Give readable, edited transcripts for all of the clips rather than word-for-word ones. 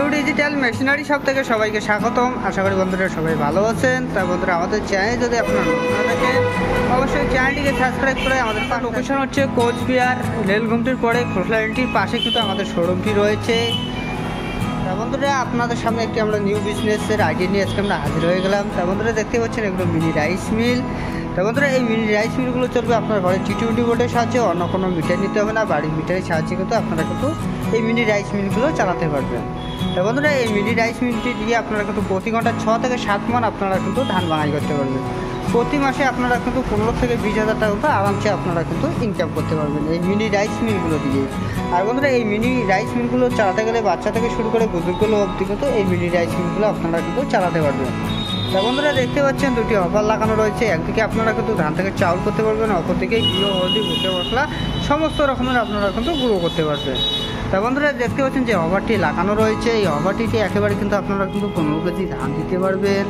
New digital machinery shop থেকে সবাইকে স্বাগতম। আশা করি বন্ধুরা সবাই ভালো আছেন। তা বন্ধুরা আমাদের চ্যানেল যদি আপনারা নতুন থাকেন অবশ্যই চ্যানেলটিকে সাবস্ক্রাইব করে আমাদের লোকেশন হচ্ছে কোচবিহার রেলঘুমটির পরে খোসলাইনটির পাশে কিন্তু আমাদের শোরুমটি রয়েছে। তা বন্ধুরা আপনাদের সামনে একটি আমরা নিউ বিজনেসের আইডিয়া নিয়ে আজকে আমরা হাজির হয়ে গেলাম। তা বন্ধুরা দেখতে পাচ্ছেন এগুলো মিনি রাইস মিল। তা বন্ধুরা এই মিনি রাইস মিলগুলো চলবে আপনার ঘরে টি20 বোর্ডের সাহায্যে, অন্য কোনো মিটার নিতে হবে না, বাড়ির মিটারের সাহায্যে কিন্তু আপনারা কিন্তু এই মিনি রাইস মিলগুলো চালাতে পারবেন। তা বন্ধুরা এই মিনি রাইস মিলটি দিয়ে আপনারা কিন্তু প্রতি ঘন্টা 6 থেকে 7 মণ আপনারা কিন্তু ধান ভাঙাই করতে পারবেন। প্রতি মাসে আপনারা কিন্তু 15 থেকে 20,000 টাকা কিন্তু আরামসে আপনারা কিন্তু ইনকাম করতে পারবেন এই মিনি রাইস মিলগুলো দিয়ে। আর বন্ধুরা এই মিনি রাইস মিলগুলো চালাতে গেলে বাচ্চা থেকে শুরু করে বুজুর্গ লোক অবধি কিন্তু এই মিনি রাইস মিলগুলো আপনারা কিন্তু চালাতে পারবেন। তা বন্ধুরা দেখতে পাচ্ছেন দুটি অফার লাগানো রয়েছে। একদিকে আপনারা কিন্তু ধান থেকে চাউল করতে পারবেন, অপরদিকে ঘিও, হলদি, ভুট্টা মশলা সমস্ত রকমের আপনারা কিন্তু গুঁড়ো করতে পারবেন। তা বন্ধুরা দেখতে পাচ্ছেন যে অফারটি লাগানো রয়েছে, এই অফারটিতে একেবারে কিন্তু আপনারা কিন্তু 15 কেজি ধান দিতে পারবেন।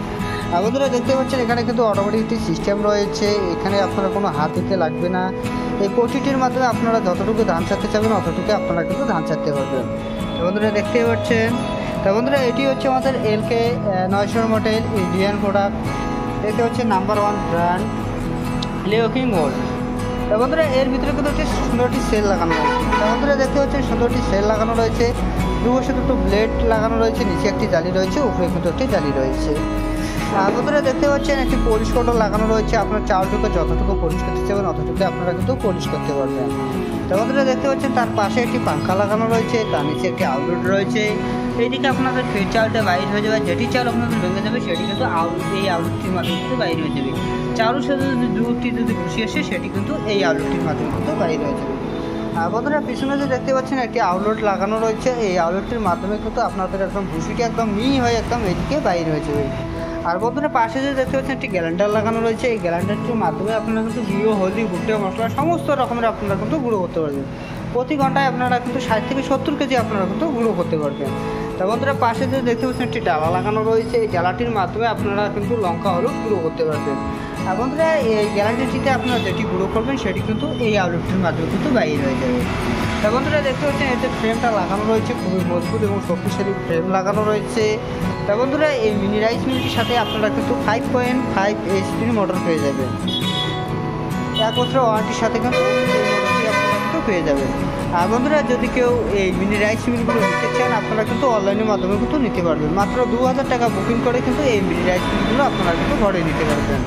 আর বন্ধুরা দেখতে পাচ্ছেন এখানে কিন্তু অটোমেটিক একটি সিস্টেম রয়েছে, এখানে আপনারা কোনো হাত দিতে লাগবে না। এই পটিটির মাধ্যমে আপনারা যতটুকু ধান ছাড়তে চাবেন অতটুকু আপনারা কিন্তু ধান ছাড়তে পারবেন। তো বন্ধুরা দেখতে পাচ্ছেন। তা বন্ধুরা এটি হচ্ছে আমাদের LK 900 মডেল ইন্ডিয়ান প্রোডাক্ট। দেখতে হচ্ছে নাম্বার 1 ব্র্যান্ড লিওকিং গোল্ড। তা বন্ধুরা এর ভিতরে কিন্তু একটি সুন্দরটি সেল লাগানো রয়েছে। তা বন্ধুরা দেখতে পাচ্ছেন সুন্দরটি সেল লাগানো রয়েছে, দুপাশে দুটো ব্লেড লাগানো রয়েছে, নিচে একটি জালি রয়েছে, উপরে কিন্তু একটি জালি রয়েছে। আর বন্ধুরা দেখতে পাচ্ছেন একটি পলিশ কৌটো লাগানো রয়েছে, আপনার চাউলটুকু যতটুকু পলিশ করতে চাবেন অতটুকু আপনারা কিন্তু পলিশ করতে পারবেন। তো বন্ধুরা দেখতে পাচ্ছেন তার পাশে একটি পাঙ্খা লাগানো রয়েছে, তার নিচে একটি আউটলেট রয়েছে। এইদিকে আপনাদের ফের চাউলটা বাইরে হয়ে যাবে, যেটি চাউল আপনাদের ভেঙে যাবে সেটি কিন্তু এই আউটলেটটির মাধ্যমে কিন্তু বাইরে হয়ে যাবে। চাউলের সাথে যদি দুধটি যদি ভুসি আসে সেটি কিন্তু এই আউটলেটটির মাধ্যমে কিন্তু বাইরে হয়ে যাবে। আর বন্ধুরা পিছনে যে দেখতে পাচ্ছেন একটি আউটলেট লাগানো রয়েছে, এই আউটলেটটির মাধ্যমে কিন্তু আপনাদের একদম ভুসিটি একদম মিহি হয়ে একদম এইদিকে বাইরে হয়ে যাবে। আর বন্ধুরা পাশে যে দেখতে পাচ্ছেন একটি গ্যালান্ডার লাগানো রয়েছে, এই গ্যালান্ডারটির মাধ্যমে আপনারা কিন্তু ঘিও, হলদি, ভুট্টা মশলা সমস্ত রকমের আপনারা কিন্তু গুঁড়ো করতে পারবেন। প্রতি ঘন্টায় আপনারা কিন্তু 60 থেকে 70 কেজি আপনারা কিন্তু গুঁড়ো করতে পারবেন। তা বন্ধুরা পাশে যে দেখতে পাচ্ছেন একটি ডালা লাগানো রয়েছে, এই ডালাটির মাধ্যমে আপনারা কিন্তু লঙ্কা, হলুদ গুঁড়ো করতে পারবেন। আর বন্ধুরা এই গ্যালান্ডারটিতে আপনারা যেটি গুঁড়ো করবেন সেটি কিন্তু এই আউটলেটটির মাধ্যমে কিন্তু বাইরে হয়ে যাবে। তা বন্ধুরা দেখতে পাচ্ছেন এতে ফ্রেমটা লাগানো রয়েছে, খুবই মজবুত এবং শক্তিশালী ফ্রেম লাগানো রয়েছে। তা বন্ধুরা এই মিনি রাইস মিলটির সাথে আপনারা কিন্তু 5.5 HP মোটর পেয়ে যাবেন। 1 বছর ওয়ারেন্টির সাথে কিন্তু এই মোটরটি আপনারা কিন্তু পেয়ে যাবেন। আর বন্ধুরা যদি কেউ এই মিনি রাইস মিলগুলো নিতে চান আপনারা কিন্তু অনলাইনের মাধ্যমে কিন্তু নিতে পারবেন। মাত্র 2000 টাকা বুকিং করে কিন্তু এই মিনি রাইস মিলগুলো আপনারা কিন্তু ঘরে নিতে পারবেন।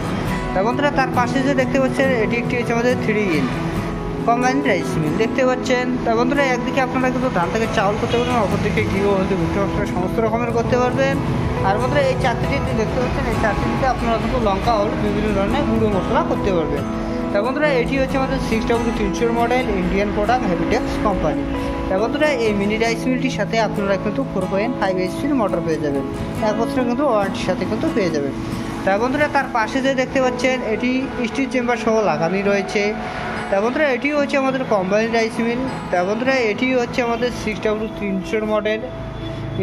তা বন্ধুরা তার পাশে যে দেখতে পাচ্ছেন এটি একটি হচ্ছে আমাদের 3 in কম্বাইন্ড রাইস মিল দেখতে পাচ্ছেন। তা বন্ধুরা একদিকে আপনারা কিন্তু ধান থেকে চাউল করতে পারবেন, অপরদিকে ঘিও, হলদি, ভুট্টা মশলা সমস্ত রকমের করতে পারবেন। আর বন্ধুরা এই চারটিতে দেখতে পাচ্ছেন এই চারটিতে আপনারা কিন্তু লঙ্কা, হলুদ বিভিন্ন ধরনের গুঁড়ো মশলা করতে পারবেন। তা বন্ধুরা এটি হচ্ছে আমাদের 6W300 model Indian product হেভিটেক্স company. তা বন্ধুরা এই মিনি রাইস মিলটির সাথে আপনারা কিন্তু 4.5 HP মোটর পেয়ে যাবেন, 1 বছর কিন্তু ওয়ারেন্টির সাথে কিন্তু পেয়ে যাবেন। তা বন্ধুরা তার পাশে যে দেখতে পাচ্ছেন এটি স্টিল চেম্বার সহ লাগানোই রয়েছে। তা বন্ধুরা এটি হচ্ছে আমাদের কম্বাইন্ড রাইস মিল। তা বন্ধুরা এটি হচ্ছে আমাদের 6W300 model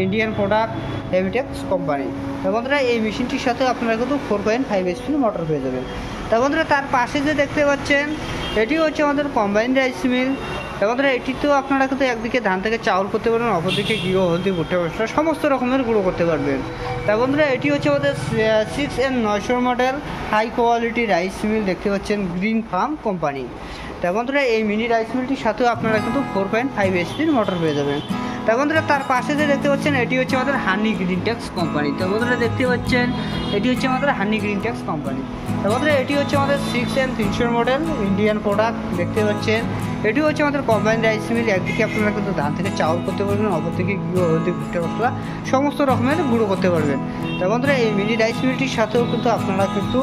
Indian product হেভিটেক্স company. তা বন্ধুরা এই মেশিনটির সাথে আপনারা কিন্তু 4.5 HP মোটর পেয়ে যাবেন। তা বন্ধুরা তার পাশে যে দেখতে পাচ্ছেন এটি হচ্ছে আমাদের কম্বাইন্ড রাইস মিল। তা বন্ধুরা এটিতেও আপনারা কিন্তু একদিকে ধান থেকে চাউল করতে পারবেন, অপরদিকে ঘিও, হলদি, ভুট্টা মশলা সমস্ত রকমের গুঁড়ো করতে পারবেন। তা বন্ধুরা এটি হচ্ছে আমাদের 6M900 model high quality rice mill দেখতে পাচ্ছেন গ্রিন ফার্ম কোম্পানি। তা বন্ধুরা এই মিনি রাইস মিলটির সাথেও আপনারা কিন্তু 4.5 HP মোটর পেয়ে যাবেন। তা বন্ধুরা তার পাশে যে দেখতে পাচ্ছেন এটি হচ্ছে আমাদের হানি গ্রিন টেক্স কোম্পানি। তো বন্ধুরা দেখতে পাচ্ছেন এটি হচ্ছে আমাদের হানি গ্রিন টেক্স কোম্পানি। তো বন্ধুরা এটি হচ্ছে আমাদের 6M300 মডেল ইন্ডিয়ান প্রোডাক্ট দেখতে পাচ্ছেন। এটি হচ্ছে আমাদের কম্বাইন্ড রাইস মিল, একদিকে আপনারা কিন্তু ধান থেকে চাউল করতে পারবেন, অপরদিকে ঘিও, হলদি, ভুট্টা মশলা সমস্ত রকমের গুঁড়ো করতে পারবেন। তো বন্ধুরা এই মিনি রাইস মিলটির সাথেও কিন্তু আপনারা কিন্তু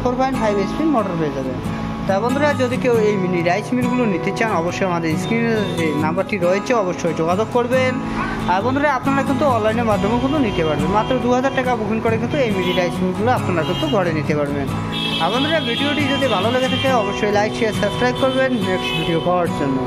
4.5 HP মোটর পেয়ে যাবেন। তা বন্ধুরা যদি কেউ এই মিনি রাইস মিলগুলো নিতে চান অবশ্যই আমাদের স্ক্রিনে যে নাম্বারটি রয়েছে অবশ্যই যোগাযোগ করবেন। আর বন্ধুরা আপনারা কিন্তু অনলাইনের মাধ্যমেও কিন্তু নিতে পারবেন, মাত্র 2000 টাকা বুকিং করে কিন্তু এই মিনি রাইস মিলগুলো আপনারা কিন্তু ঘরে নিতে পারবেন। আর বন্ধুরা ভিডিওটি যদি ভালো লেগে থাকে অবশ্যই লাইক, শেয়ার, সাবস্ক্রাইব করবেন নেক্সট ভিডিও পাওয়ার জন্য।